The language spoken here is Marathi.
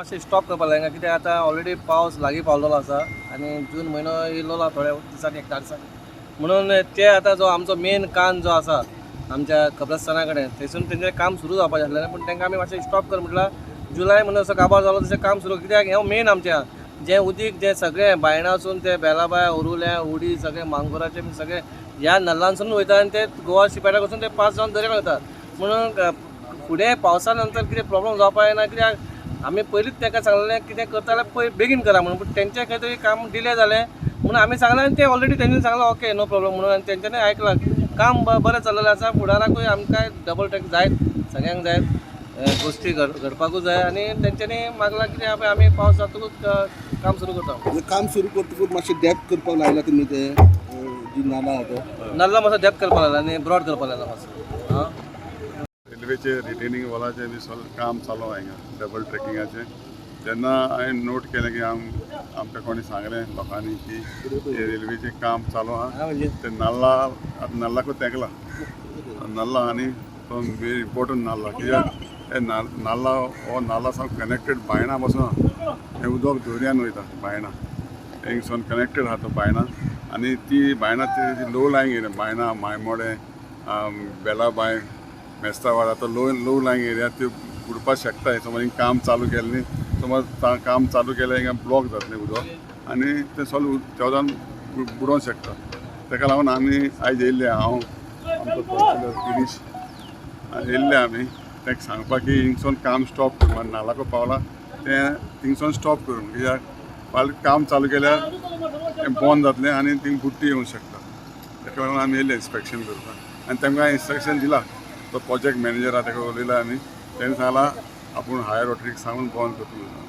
मातशें स्टॉप करपाक जाय कित्याक आतां ऑलरेडी पावस लागीं पावलेलो आसा आनी जून म्हयनो येयलो थोड्या दिसांनी एक 4 दिसांनी म्हणून ते आतां जो आमचो मेन कान जो आसा आमच्या कब्रस्ताना कडेन थंयसून तेंचें काम सुरू जावपाचें आसलें पूण तांकां आमी मातशें स्टॉप कर म्हटल्यार जुलय म्हयनो असो काबार जालो तशें काम सुरू कित्याक हें मेन आमच्या जें उदीक जें सगळें बायणासून ते बेलाबाय उरुल्या उडी सगळें मांगुराचें सगळें ह्या नल्लांसून वयता आनी ते गोवा शिपेटाक वचून ते पास जावन दर्याक वयता म्हणून फुडें पावसा नंतर कितें प्रॉब्लम जावपाक जायना कित्याक आमी पयलींच तांकां सांगलें कितें करता जाल्यार बेगीन करा म्हणून पूण तेंचें खंय तरी काम डिले जालें म्हणून आमी सांगलें आनी ते ऑलरेडी तेंच्यांनी सांगलें ओके नो प्रॉब्लम म्हणून आनी तेंच्यांनी आयकलां काम बरें चल्लेलें आसा फुडाराकूय आमकां डबल ट्रॅक जायत सगळ्यांक जायत गोश्टी घडपाकूच जाय आनी तेंच्यांनी मागलां कितें आमी पावस जातकूच काम सुरू करता काम सुरू करतकूच मातशें डेप्थ करपाक लायला तुमी ते जी नाला आहा तो नाल्ला मातसो डेप्थ करपाक लागला आनी ब्रॉड करपाक लागला मातसो हां रेल्वेचे रिटेनिंग वॉलाचें बी काम चालू आहा हिंगा डबल ट्रॅकिंगाचें तेन्ना हांवें नोट केलें की आमकां कोणी सांगलें लोकांनी की हे रेल्वेचें काम चालू आहा ते नाल्लाकूच तेंकला नाल्ला आनी तो वेरी इम्पोर्टंट नाल्ला कित्याक हे नाल्ला हो नाल्ला सावन कनेक्टेड बायणा पासून हें उदक दर्यान वयता बायणा हिंगसून कनेक्टेड आहा तो बायणा आनी ती बायणा ती low lying area Baina मायमोडे बेलाबाय Mestawada तो लो लायंग एरिया त्यो बुडपाक शकता समज हिंग काम चालू केलें न्ही समज काम चालू केलें हिंगा ब्लॉक जातलें उदक आनी तें सगळें तेवजान बुडोवंक शकता ताका लागून आमी आयज येयल्ले हांव आमचो गिरीश येयल्ले आमी ताका सांगपाक की हिंगसून काम स्टॉप करून नालाको पावला तें थिंगसून स्टॉप करून कित्याक फाल्यां काम चालू केल्यार तें बंद जातलें आनी थिंग बुट्टी येवंक शकता ताका लागून आमी येयले इन्स्पेक्शन करपाक आनी तांकां इन्स्ट्रक्शन दिलां तो प्रोजेक्ट मॅनेजर आहा ताका उलयला आमी तेणें सांगलां आपूण हायर ऑथॉरिटीक सांगून बंद करता